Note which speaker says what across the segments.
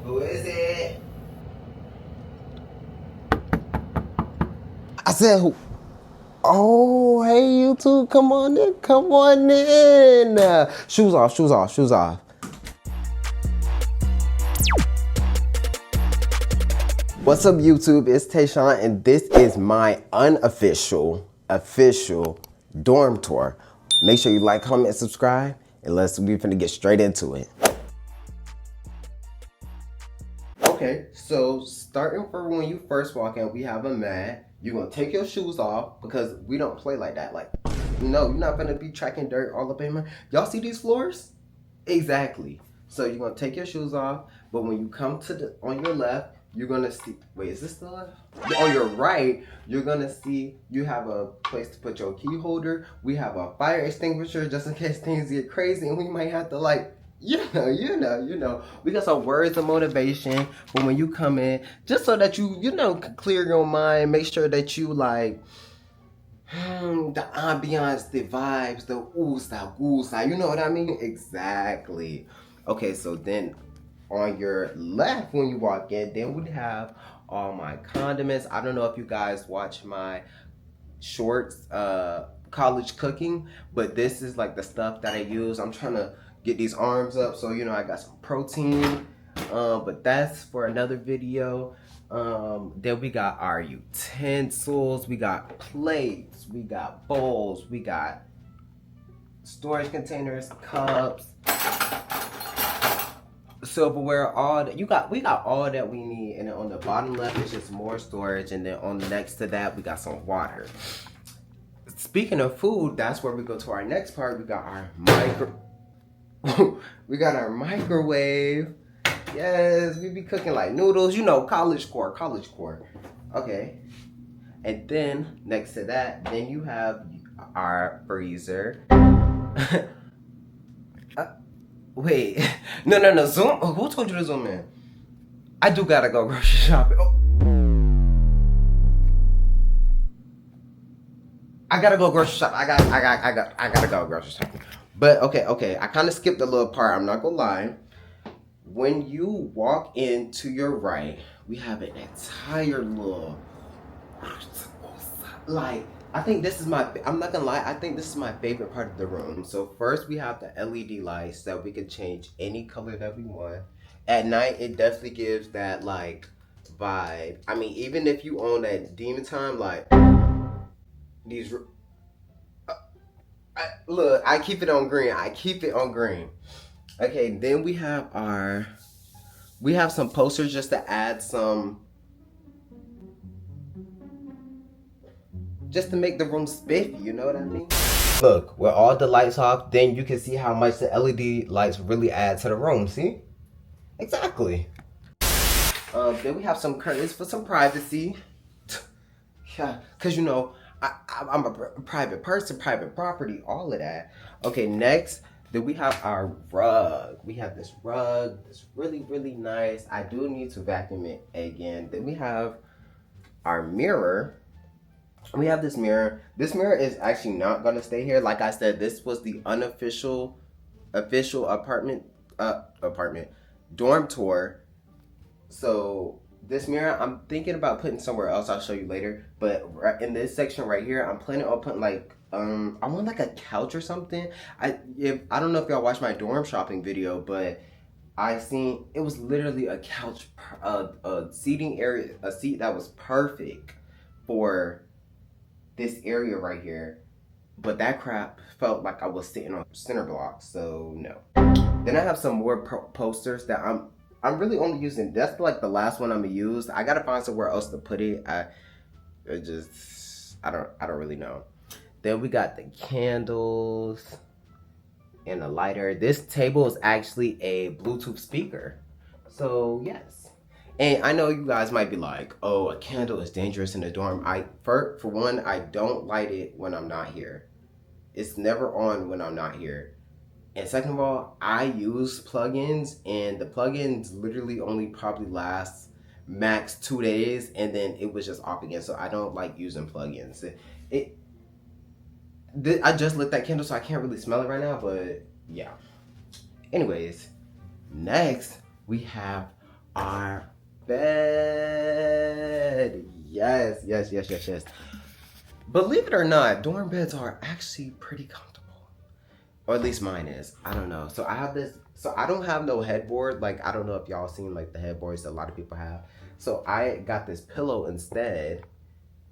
Speaker 1: Who is it? I said who? Oh, hey YouTube, come on in, come on in. Shoes off, shoes off, shoes off. What's up YouTube, it's Tayshawn and this is my official dorm tour. Make sure you like, comment, and subscribe, and we finna get straight into it. Okay, so starting from when you first walk in, we have a mat. You're gonna take your shoes off because we don't play like that. Like, no, you're not gonna be tracking dirt all up in my. Y'all see these floors? Exactly. So you're gonna take your shoes off, but when you come to on your left, you're gonna see. Wait, is this the left? On your right, you're gonna see you have a place to put your key holder. We have a fire extinguisher just in case things get crazy and we might have to like. You know. We got some words of motivation for when you come in, just so that you can clear your mind, make sure that you like the ambiance, the vibes, the ooh-sa, goosa, you know what I mean? Exactly. Okay, so then on your left when you walk in, then we have all my condiments. I don't know if you guys watch my shorts, college cooking, but this is like the stuff that I use. I'm trying to get these arms up, so I got some protein, but that's for another video. Then we got our utensils, we got plates, we got bowls, we got storage containers, cups, silverware, all that we got all that we need. And then on the bottom left is just more storage, and then on next to that we got some water. Speaking of food, that's where we go to our next part. We got our we got our microwave. Yes, we be cooking like noodles, college core. Okay. And then next to that, then you have our freezer. Wait, no, zoom. Who told you to zoom in? I do gotta go grocery shopping. Oh. I gotta go grocery shopping. I gotta go grocery shopping. But okay. I kind of skipped a little part. I'm not gonna lie. When you walk into your right, we have an entire little, like, I think this is I'm not gonna lie, I think this is my favorite part of the room. So first we have the LED lights that we can change any color that we want. At night, it definitely gives that like vibe. I mean, even if you own that demon time, like these, look, I keep it on green. Okay, then we have some posters just to add just to make the room spiffy, you know what I mean? Look, with all the lights off, then you can see how much the LED lights really add to the room, see? Exactly. Then we have some curtains for some privacy. Yeah, because I'm a private person, private property, all of that. Okay, next, then we have our rug. We have this rug that's really, really nice. I do need to vacuum it again. Then we have our mirror. We have this mirror. This mirror is actually not gonna stay here. Like I said, this was the official apartment dorm tour. So this mirror, I'm thinking about putting somewhere else. I'll show you later. But in this section right here, I'm planning on putting like I want like a couch or something. I don't know if y'all watched my dorm shopping video, but I seen it was literally a couch, a seating area, a seat that was perfect for this area right here. But that crap felt like I was sitting on center block, so no. Then I have some more posters that I'm really only using. That's like the last one I'm gonna use. I gotta find somewhere else to put it. I don't really know. Then we got the candles and a lighter. This table is actually a Bluetooth speaker. So yes. And I know you guys might be like, oh, a candle is dangerous in the dorm. For one, I don't light it when I'm not here. It's never on when I'm not here. And second of all, I use plugins, and the plugins literally only probably last max 2 days, and then it was just off again. So I don't like using plugins. I just lit that candle, so I can't really smell it right now, but yeah. Anyways, next we have our bed. Yes, yes, yes, yes, yes. Believe it or not, dorm beds are actually pretty comfortable. Or at least mine is. I don't know. So I have this. So I don't have no headboard. Like, I don't know if y'all seen like the headboards that a lot of people have. So I got this pillow instead.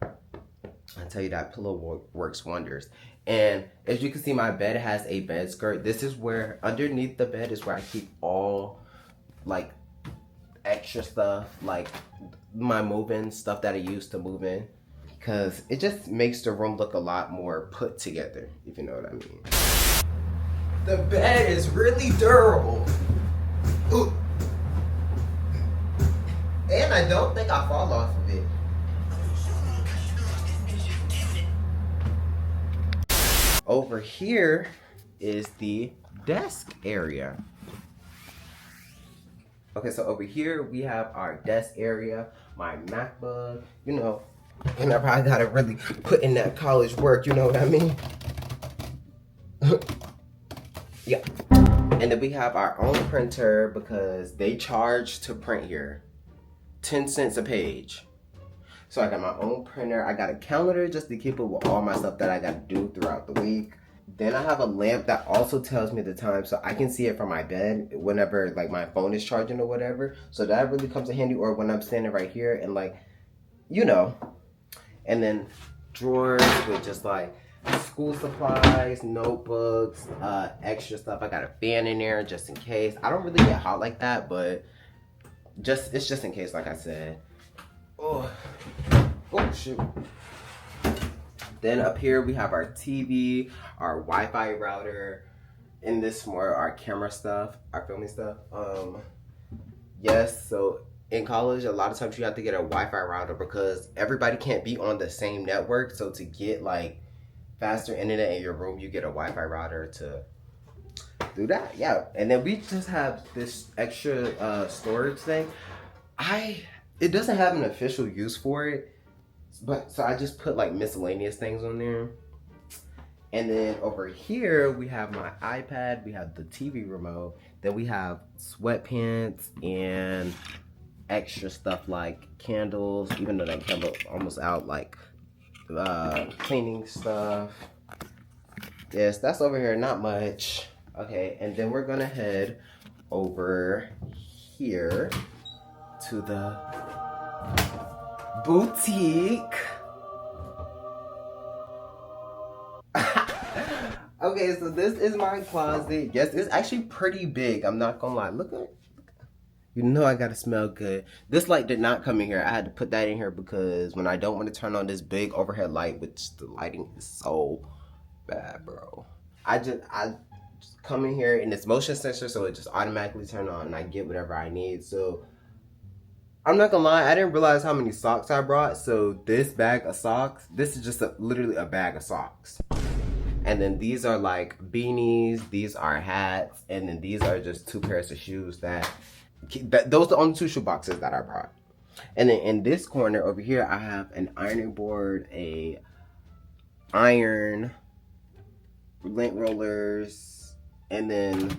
Speaker 1: I tell you, that pillow works wonders. And as you can see, my bed has a bed skirt. This is where, underneath the bed is where I keep all like extra stuff, like my move-in stuff that I use to move in, because it just makes the room look a lot more put together, if you know what I mean. The bed is really durable. Ooh. And I don't think I fall off of it. Over here is the desk area. Okay, so over here we have our desk area, my MacBook, you know, whenever I gotta really put in that college work, you know what I mean? Yeah. And then we have our own printer because they charge to print here. 10 cents a page. So I got my own printer. I got a calendar just to keep up with all my stuff that I got to do throughout the week. Then I have a lamp that also tells me the time, so I can see it from my bed whenever like my phone is charging or whatever. So that really comes in handy, or when I'm standing right here and like, you know. And then drawers with just like school supplies, notebooks, extra stuff. I got a fan in there just in case. I don't really get hot like that, but it's just in case, like I said. Oh shoot. Then up here we have our TV, our Wi-Fi router, and this more our camera stuff, our filming stuff. Yes, so in college, a lot of times you have to get a Wi-Fi router because everybody can't be on the same network. So to get like faster internet in your room, you get a Wi-Fi router to do that. Yeah, and then we just have this extra storage thing. It doesn't have an official use for it, but so I just put like miscellaneous things on there. And then over here we have my iPad, we have the TV remote, then we have sweatpants and extra stuff like candles, even though that candle almost out, like cleaning stuff. Yes, that's over here, not much. Okay, and then we're gonna head over here to the boutique. Okay, so this is my closet. Yes, it's actually pretty big. I'm not gonna lie. Look at, you know I gotta smell good. This light did not come in here. I had to put that in here because when I don't want to turn on this big overhead light, which the lighting is so bad, bro. I just come in here and it's motion sensor, so it just automatically turn on and I get whatever I need. So I'm not gonna lie, I didn't realize how many socks I brought. So this bag of socks, this is just literally a bag of socks. And then these are like beanies, these are hats, and then these are just 2 pairs of shoes those are the only 2 shoe boxes that I brought. And then in this corner over here, I have an ironing board, a iron, lint rollers, and then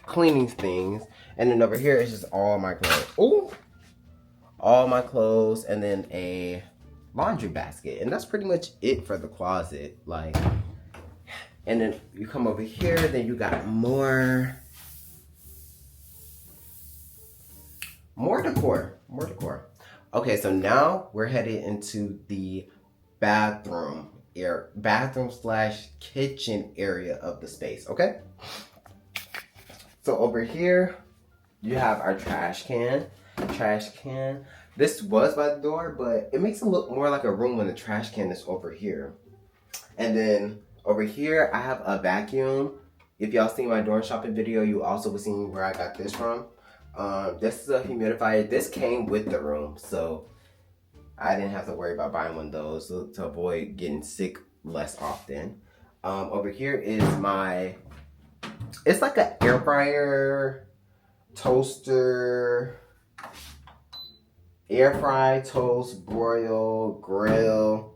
Speaker 1: cleaning things. And then over here is just all my clothes. Ooh! All my clothes, and then a laundry basket. And that's pretty much it for the closet. Like, and then you come over here, then you got more decor. More decor. Okay, so now we're headed into the bathroom / kitchen area of the space, okay? So over here, you have our trash can. This was by the door, but it makes it look more like a room when the trash can is over here. And then over here, I have a vacuum. If y'all seen my dorm shopping video, you also will see where I got this from. This is a humidifier. This came with the room, so I didn't have to worry about buying one of those to avoid getting sick less often. Over here is it's like an air fryer, toaster, air fry, toast, broil, grill,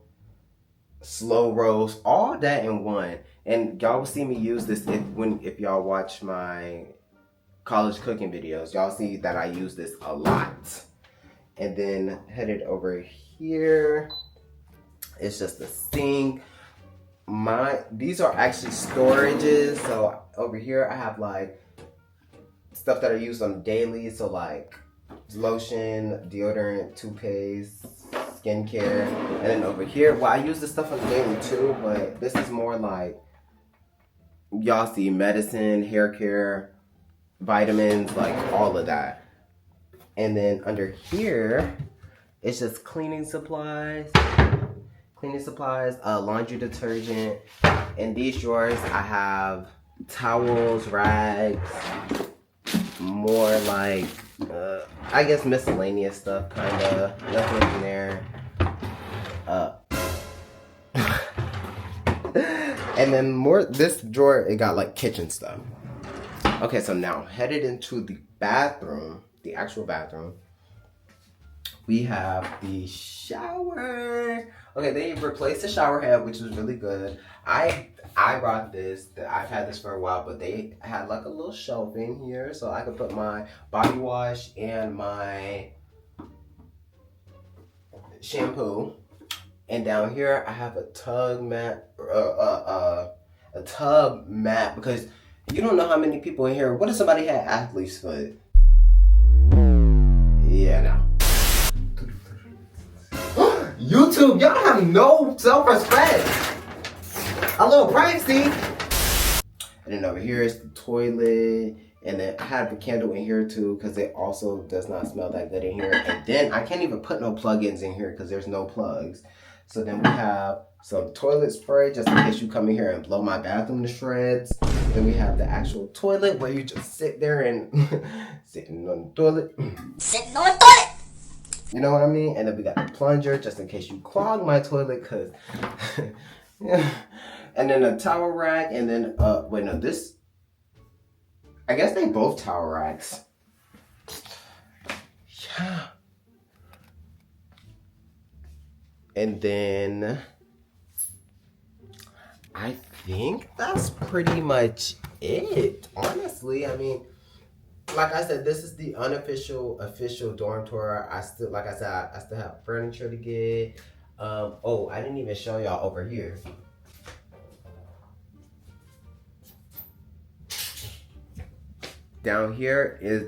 Speaker 1: slow roast, all that in one. And y'all will see me use this if y'all watch my college cooking videos. Y'all see that I use this a lot. And then headed over here, it's just a sink. These are actually storages. So over here I have like stuff that I use on daily. So like lotion, deodorant, toothpaste, skincare. And then over here, well, I use this stuff on the daily too, but this is more like, y'all see, medicine, hair care, vitamins, like all of that. And then under here, it's just cleaning supplies, laundry detergent. In these drawers, I have towels, rags, more like, I guess miscellaneous stuff, kinda. Nothing in there. And then this drawer, it got like kitchen stuff. Okay, so now headed into the bathroom, the actual bathroom. We have the shower. Okay, they replaced the shower head, which was really good. I brought this. I've had this for a while, but they had like a little shelf in here, so I could put my body wash and my shampoo. And down here, I have a tub mat, because you don't know how many people in here. What if somebody had athlete's foot? Yeah, no. YouTube, y'all have no self-respect. A little privacy. And then over here is the toilet. And then I have the candle in here too, because it also does not smell that good in here. And then I can't even put no plugins in here because there's no plugs. So then we have some toilet spray just in case you come in here and blow my bathroom to shreds. Then we have the actual toilet where you just sit there and sitting on the toilet. Sitting on the toilet! You know what I mean? And then we got the plunger just in case you clog my toilet, cause yeah. And then a towel rack, and then wait, no, this, I guess they both towel racks. Yeah. And then I think that's pretty much it, honestly. I mean, like I said, this is the official dorm tour. I still have furniture to get. Oh, I didn't even show y'all over here. Down here is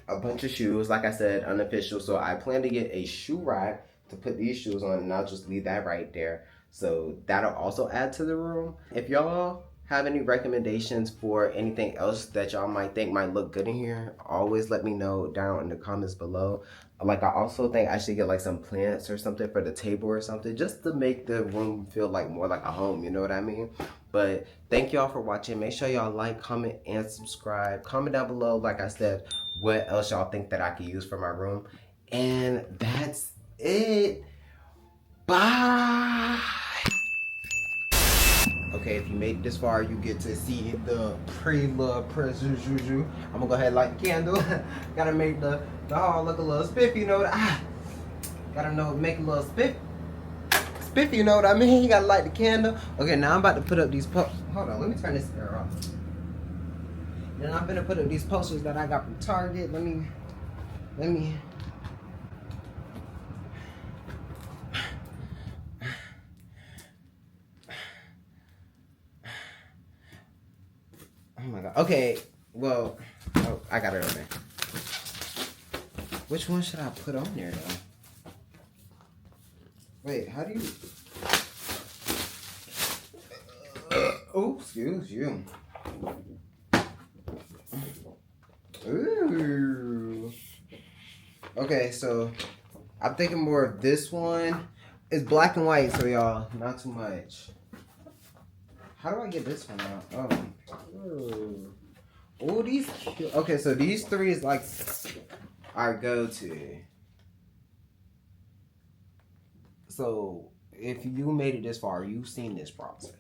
Speaker 1: a bunch of shoes. Like I said, unofficial. So I plan to get a shoe rack to put these shoes on, and I'll just leave that right there. So that'll also add to the room. If y'all have any recommendations for anything else that y'all might think might look good in here, always let me know down in the comments below. Like, I also think I should get like some plants or something for the table or something, just to make the room feel like more like a home, you know what I mean? But thank y'all for watching. Make sure y'all like, comment, and subscribe. Comment down below, like I said, what else y'all think that I could use for my room. And that's it. Bye. Okay, if you made it this far, you get to see the pre-love present. I'm gonna go ahead and light the candle. Gotta make the hall look a little spiffy, you know what make a little spiffy, you know what I mean? You gotta light the candle. Okay, now I'm about to put up these hold on, let me turn this air off. Then I'm gonna put up these posters that I got from Target. Let me oh my god. Okay, well, oh, I got it on there. Which one should I put on there though? Wait, how do you? Oh, excuse you. Ooh. Okay, so I'm thinking more of this one. It's black and white, so y'all, not too much. How do I get this one out? Oh, these cute. Okay, so these three is like our go-to. So if you made it this far, you've seen this process.